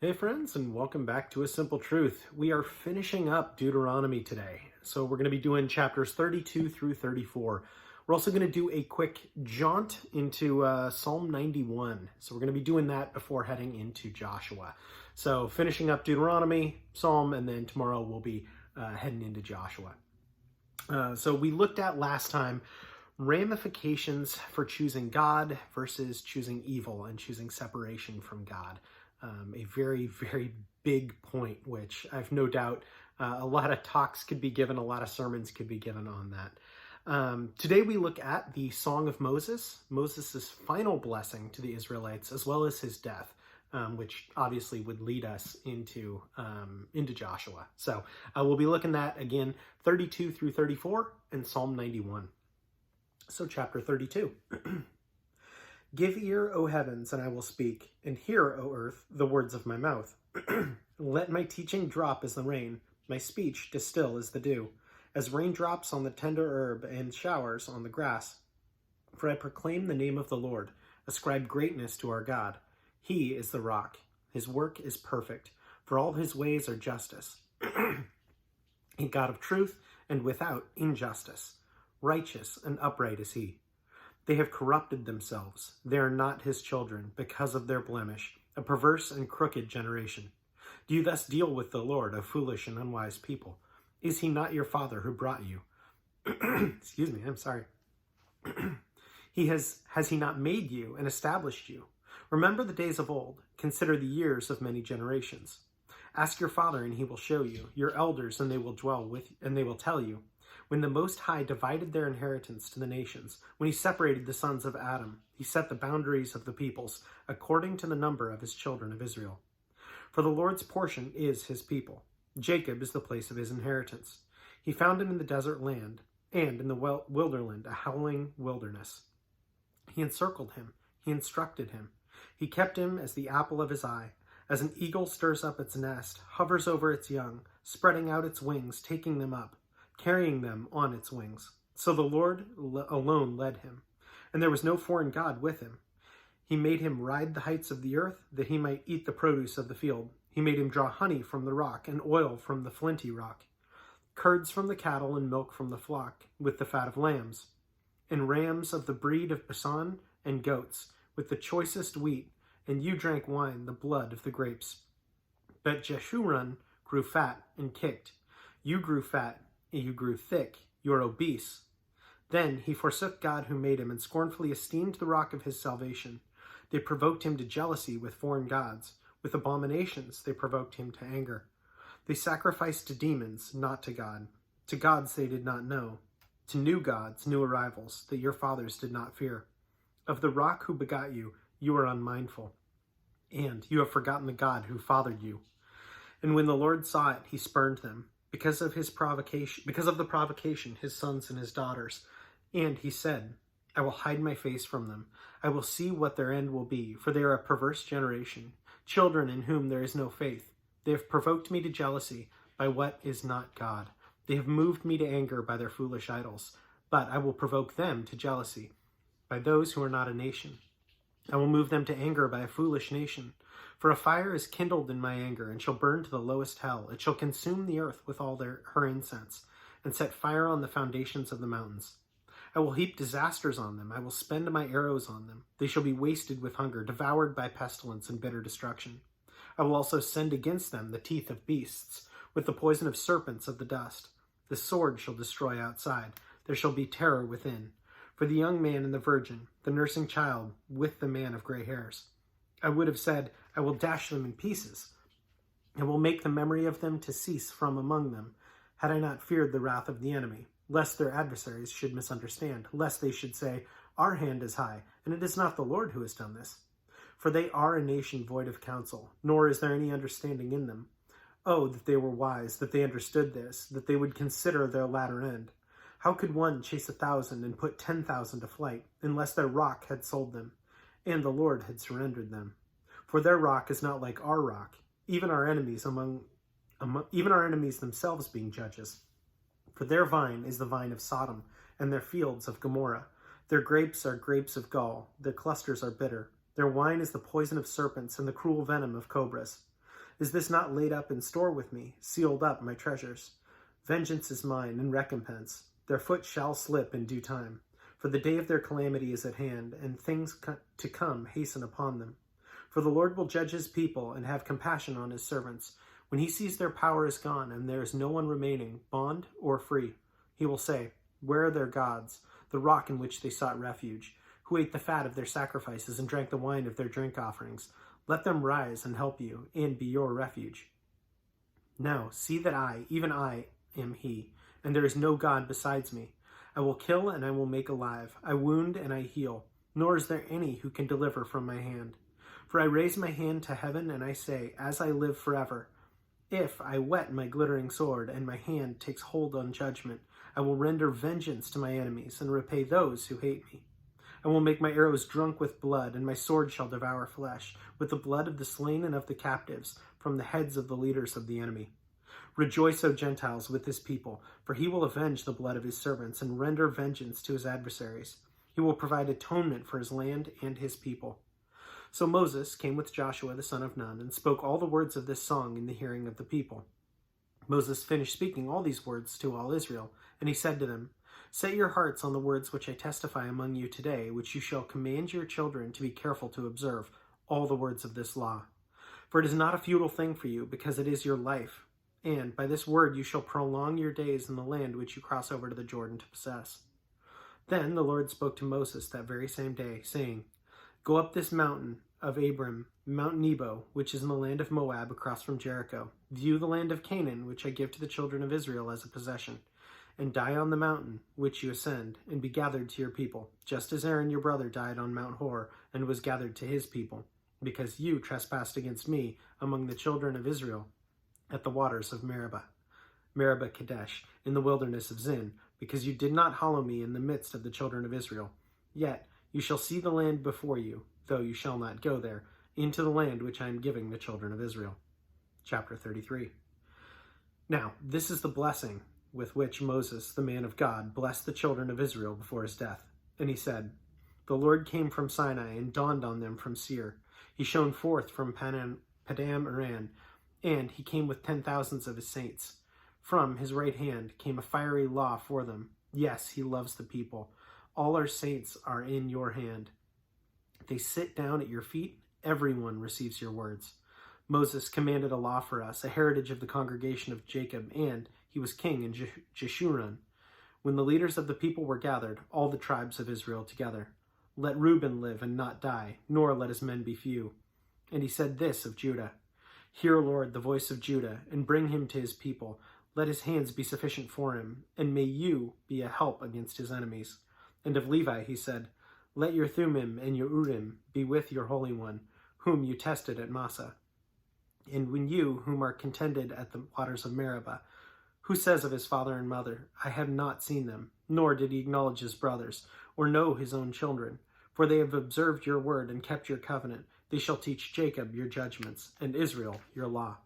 Hey friends, and welcome back to A Simple Truth. We are finishing up Deuteronomy today. So we're going to be doing chapters 32 through 34. We're also going to do a quick jaunt into Psalm 91. So we're going to be doing that before heading into Joshua. So finishing up Deuteronomy, Psalm, and then tomorrow we'll be heading into Joshua. So we looked at last time ramifications for choosing God versus choosing evil and choosing separation from God. A very, very big point, which I've no doubt a lot of talks could be given, a lot of sermons could be given on that. Today we look at the Song of Moses, Moses' final blessing to the Israelites, as well as his death, which obviously would lead us into Joshua. So we'll be looking at, again, 32 through 34 and Psalm 91. So chapter 32. Give ear, O heavens, and I will speak, and hear, O earth, the words of my mouth. Let my teaching drop as the rain, my speech distill as the dew, as raindrops on the tender herb and showers on the grass. For I proclaim the name of the Lord, ascribe greatness to our God. He is the rock. His work is perfect, for all his ways are justice. A God of truth and without injustice. Righteous and upright is he. They have corrupted themselves. They are not his children, because of their blemish, a perverse and crooked generation. Do you thus deal with the Lord, a foolish and unwise people? Is he not your father who brought you? Excuse me, I'm sorry. Has he not made you and established you? Remember the days of old. Consider the years of many generations. Ask your father, and he will show you, your elders, and they will dwell with you, and they will tell you. When the Most High divided their inheritance to the nations, when he separated the sons of Adam, he set the boundaries of the peoples according to the number of his children of Israel. For the Lord's portion is his people. Jacob is the place of his inheritance. He found him in the desert land, and in the wilderness, a howling wilderness. He encircled him. He instructed him. He kept him as the apple of his eye. As an eagle stirs up its nest, hovers over its young, spreading out its wings, taking them up, carrying them on its wings. So the Lord alone led him, and there was no foreign god with him. He made him ride the heights of the earth, that he might eat the produce of the field. He made him draw honey from the rock, and oil from the flinty rock, curds from the cattle, and milk from the flock, with the fat of lambs, and rams of the breed of Bashan, and goats, with the choicest wheat, and you drank wine, the blood of the grapes. But Jeshurun grew fat and kicked. You grew fat, you grew thick, you are obese. Then he forsook God who made him, and scornfully esteemed the rock of his salvation. They provoked him to jealousy with foreign gods. With abominations they provoked him to anger. They sacrificed to demons, not to God. To gods they did not know. To new gods, new arrivals, that your fathers did not fear. Of the rock who begot you, you are unmindful. And you have forgotten the God who fathered you. And when the Lord saw it, he spurned them. Because of the provocation, his sons and his daughters. And he said, I will hide my face from them. I will see what their end will be, for they are a perverse generation, children in whom there is no faith. They have provoked me to jealousy by what is not God. They have moved me to anger by their foolish idols. But I will provoke them to jealousy by those who are not a nation. I will move them to anger by a foolish nation. For a fire is kindled in my anger, and shall burn to the lowest hell. It shall consume the earth with all her incense, and set fire on the foundations of the mountains. I will heap disasters on them. I will spend my arrows on them. They shall be wasted with hunger, devoured by pestilence and bitter destruction. I will also send against them the teeth of beasts, with the poison of serpents of the dust. The sword shall destroy outside. There shall be terror within. For the young man and the virgin, the nursing child, with the man of gray hairs. I would have said, I will dash them in pieces. I will make the memory of them to cease from among them, had I not feared the wrath of the enemy, lest their adversaries should misunderstand, lest they should say, our hand is high, and it is not the Lord who has done this. For they are a nation void of counsel, nor is there any understanding in them. Oh, that they were wise, that they understood this, that they would consider their latter end. How could one chase 1,000 and put 10,000 to flight, unless their rock had sold them, and the Lord had surrendered them? For their rock is not like our rock, even our enemies themselves being judges. For their vine is the vine of Sodom, and their fields of Gomorrah. Their grapes are grapes of gall, their clusters are bitter. Their wine is the poison of serpents and the cruel venom of cobras. Is this not laid up in store with me, sealed up my treasures? Vengeance is mine, and recompense. Their foot shall slip in due time. For the day of their calamity is at hand, and things to come hasten upon them. For the Lord will judge his people and have compassion on his servants. When he sees their power is gone, and there is no one remaining, bond or free, he will say, Where are their gods, the rock in which they sought refuge, who ate the fat of their sacrifices and drank the wine of their drink offerings? Let them rise and help you, and be your refuge. Now, see that I, even I, am he, and there is no God besides me. I will kill and I will make alive. I wound and I heal, nor is there any who can deliver from my hand. For I raise my hand to heaven and I say, as I live forever, if I whet my glittering sword and my hand takes hold on judgment, I will render vengeance to my enemies and repay those who hate me. I will make my arrows drunk with blood, and my sword shall devour flesh, with the blood of the slain and of the captives, from the heads of the leaders of the enemy. Rejoice, O Gentiles, with his people, for he will avenge the blood of his servants and render vengeance to his adversaries. He will provide atonement for his land and his people. So Moses came with Joshua the son of Nun and spoke all the words of this song in the hearing of the people. Moses finished speaking all these words to all Israel, and he said to them, Set your hearts on the words which I testify among you today, which you shall command your children to be careful to observe, all the words of this law. For it is not a futile thing for you, because it is your life. And by this word you shall prolong your days in the land which you cross over to the Jordan to possess. Then the Lord spoke to Moses that very same day, saying, Go up this mountain of Abram, Mount Nebo, which is in the land of Moab across from Jericho. View the land of Canaan, which I give to the children of Israel as a possession. And die on the mountain which you ascend, and be gathered to your people, just as Aaron your brother died on Mount Hor, and was gathered to his people, because you trespassed against me among the children of Israel at the waters of Meribah Kadesh, in the wilderness of Zin, because you did not hallow me in the midst of the children of Israel. Yet you shall see the land before you, though you shall not go there, into the land which I am giving the children of Israel. Chapter 33. Now, this is the blessing with which Moses, the man of God, blessed the children of Israel before his death. And he said, The Lord came from Sinai and dawned on them from Seir. He shone forth from Padam Aram, and he came with 10,000s of his saints. From his right hand came a fiery law for them. Yes, he loves the people. All our saints are in your hand. They sit down at your feet. Everyone receives your words. Moses commanded a law for us, a heritage of the congregation of Jacob, and he was king in Jeshurun. When the leaders of the people were gathered, all the tribes of Israel together, Let Reuben live and not die, nor let his men be few. And he said this of Judah, Hear, Lord, the voice of Judah, and bring him to his people. Let his hands be sufficient for him, and may you be a help against his enemies. And of Levi he said, Let your Thummim and your Urim be with your Holy One, whom you tested at Massah. And when you, whom are contended at the waters of Meribah, who says of his father and mother, I have not seen them, nor did he acknowledge his brothers, or know his own children. For they have observed your word and kept your covenant. They shall teach Jacob your judgments, and Israel your law.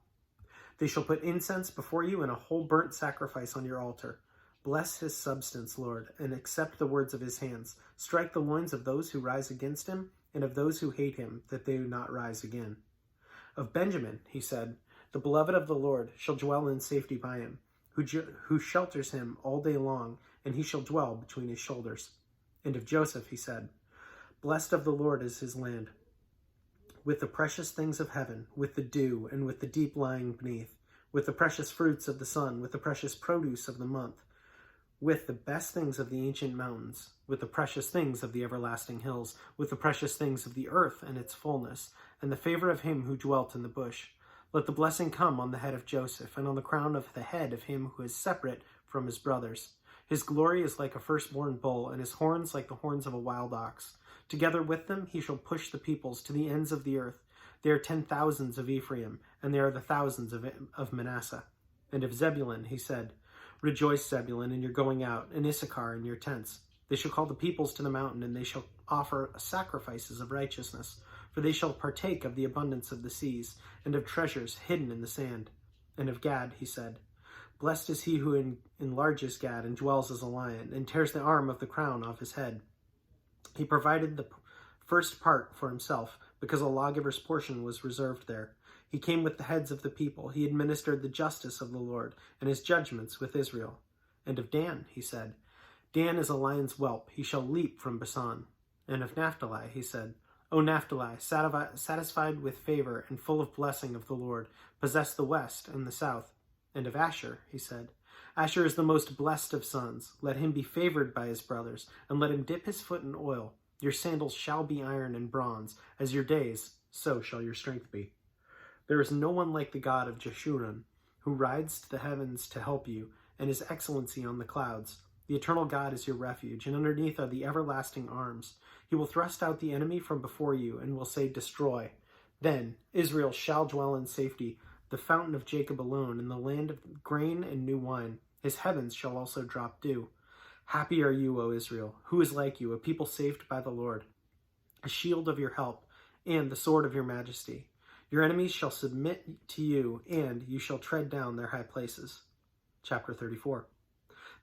They shall put incense before you and a whole burnt sacrifice on your altar. Bless his substance, Lord, and accept the words of his hands. Strike the loins of those who rise against him, and of those who hate him, that they do not rise again. Of Benjamin, he said, The beloved of the Lord shall dwell in safety by him, who shelters him all day long, and he shall dwell between his shoulders. And of Joseph he said, Blessed of the Lord is his land, with the precious things of heaven, with the dew, and with the deep lying beneath, with the precious fruits of the sun, with the precious produce of the month, with the best things of the ancient mountains, with the precious things of the everlasting hills, with the precious things of the earth and its fullness, and the favor of him who dwelt in the bush. Let the blessing come on the head of Joseph, and on the crown of the head of him who is separate from his brothers. His glory is like a firstborn bull, and his horns like the horns of a wild ox. Together with them he shall push the peoples to the ends of the earth. They are 10,000s of Ephraim, and they are the thousands of Manasseh. And of Zebulun he said, Rejoice, Zebulun, in your going out, and Issachar in your tents. They shall call the peoples to the mountain, and they shall offer sacrifices of righteousness. For they shall partake of the abundance of the seas, and of treasures hidden in the sand. And of Gad he said, Blessed is he who enlarges Gad, and dwells as a lion, and tears the arm of the crown off his head. He provided the first part for himself, because a lawgiver's portion was reserved there. He came with the heads of the people. He administered the justice of the Lord and his judgments with Israel. And of Dan, he said, Dan is a lion's whelp. He shall leap from Basan. And of Naphtali, he said, O Naphtali, satisfied with favor and full of blessing of the Lord, possess the west and the south. And of Asher, he said, Asher is the most blessed of sons. Let him be favored by his brothers, and let him dip his foot in oil. Your sandals shall be iron and bronze. As your days, so shall your strength be. There is no one like the God of Jeshurun, who rides to the heavens to help you, and his excellency on the clouds. The eternal God is your refuge, and underneath are the everlasting arms. He will thrust out the enemy from before you, and will say, Destroy. Then Israel shall dwell in safety, the fountain of Jacob alone, in the land of grain and new wine. His heavens shall also drop dew. Happy are you, O Israel, who is like you, a people saved by the Lord, a shield of your help, and the sword of your majesty. Your enemies shall submit to you, and you shall tread down their high places. Chapter 34.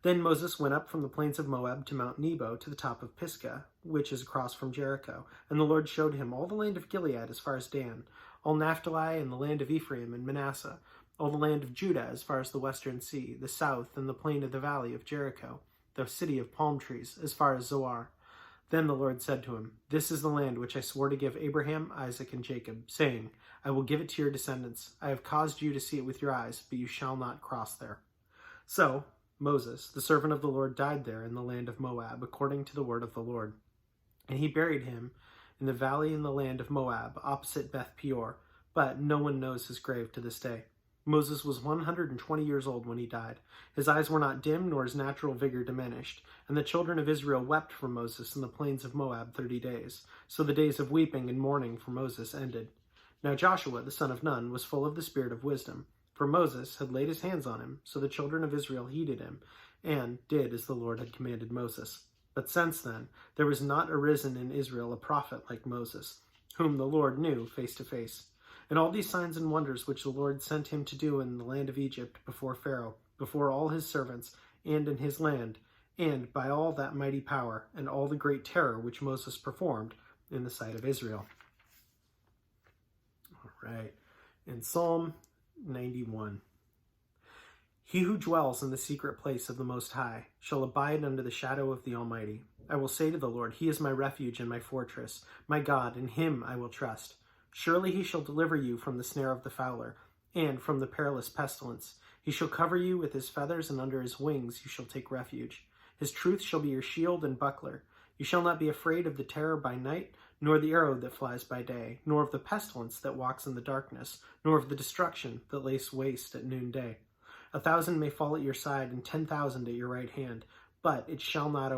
Then Moses went up from the plains of Moab to Mount Nebo to the top of Pisgah, which is across from Jericho. And the Lord showed him all the land of Gilead as far as Dan, all Naphtali and the land of Ephraim and Manasseh, all the land of Judah as far as the western sea, the south and the plain of the valley of Jericho, the city of palm trees, as far as Zoar. Then the Lord said to him, This is the land which I swore to give Abraham, Isaac, and Jacob, saying, I will give it to your descendants. I have caused you to see it with your eyes, but you shall not cross there. So Moses, the servant of the Lord, died there in the land of Moab, according to the word of the Lord. And he buried him in the valley in the land of Moab, opposite Beth Peor, but no one knows his grave to this day. Moses was 120 years old when he died. His eyes were not dim, nor his natural vigor diminished. And the children of Israel wept for Moses in the plains of Moab 30 days. So the days of weeping and mourning for Moses ended. Now Joshua, the son of Nun, was full of the spirit of wisdom, for Moses had laid his hands on him. So the children of Israel heeded him, and did as the Lord had commanded Moses. But since then, there was not arisen in Israel a prophet like Moses, whom the Lord knew face to face. And all these signs and wonders which the Lord sent him to do in the land of Egypt before Pharaoh, before all his servants, and in his land, and by all that mighty power, and all the great terror which Moses performed in the sight of Israel. All right. In Psalm 91. He who dwells in the secret place of the Most High shall abide under the shadow of the Almighty. I will say to the Lord, He is my refuge and my fortress, my God, in Him I will trust. Surely He shall deliver you from the snare of the fowler, and from the perilous pestilence. He shall cover you with His feathers, and under His wings you shall take refuge. His truth shall be your shield and buckler. You shall not be afraid of the terror by night, nor the arrow that flies by day, nor of the pestilence that walks in the darkness, nor of the destruction that lays waste at noonday. 1,000 may fall at your side, and 10,000 at your right hand, but it shall not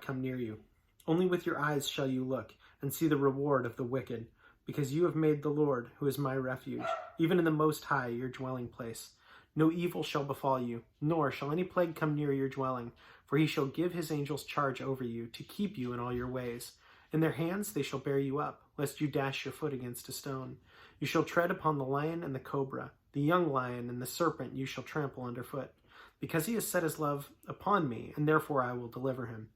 come near you. Only with your eyes shall you look, and see the reward of the wicked, because you have made the Lord, who is my refuge, even in the Most High, your dwelling place. No evil shall befall you, nor shall any plague come near your dwelling, for He shall give His angels charge over you, to keep you in all your ways. In their hands they shall bear you up, lest you dash your foot against a stone. You shall tread upon the lion and the cobra, the young lion and the serpent you shall trample underfoot. Because He has set His love upon me, and therefore I will deliver him.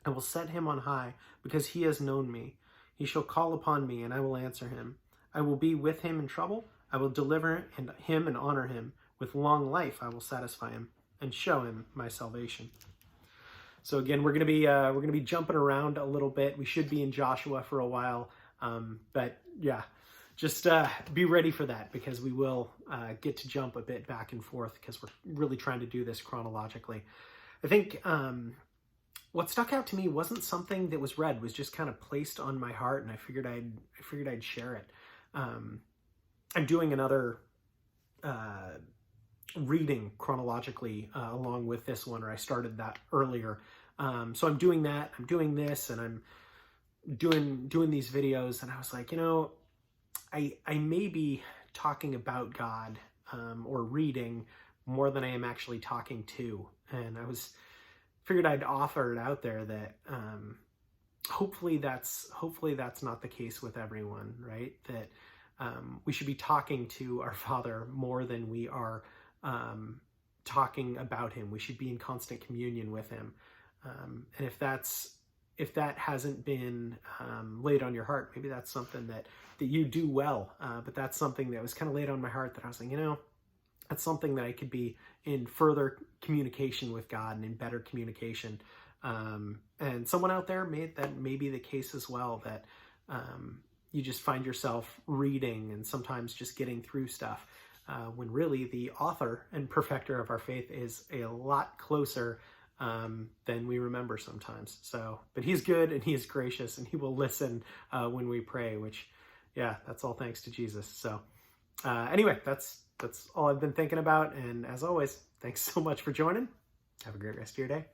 I will set him on high, because he has known me. He shall call upon me, and I will answer him. I will be with him in trouble. I will deliver him and honor him. With long life I will satisfy him, and show him my salvation. So again, we're gonna be jumping around a little bit. We should be in Joshua for a while, but yeah, just be ready for that, because we will get to jump a bit back and forth, because we're really trying to do this chronologically. I think what stuck out to me wasn't something that was read; was just kind of placed on my heart, and I figured I'd share it. I'm doing another reading chronologically along with this one, or I started that earlier. So I'm doing that. I'm doing this, and I'm doing these videos, and I was like, I may be talking about God or reading more than I am actually talking to, and figured I'd offer it out there that hopefully that's not the case with everyone, right? That we should be talking to our Father more than we are talking about Him. We should be in constant communion with Him, and if that's if that hasn't been laid on your heart, maybe that's something that you do well, but that's something that was kind of laid on my heart that I was like, that's something that I could be in further communication with God and in better communication. And someone out there, that may be the case as well, that you just find yourself reading and sometimes just getting through stuff, when really the author and perfecter of our faith is a lot closer than we remember sometimes. So, but he's good and he is gracious and he will listen when we pray, which, yeah, that's all thanks to Jesus. So anyway, that's all I've been thinking about. And as always, thanks so much for joining. Have a great rest of your day.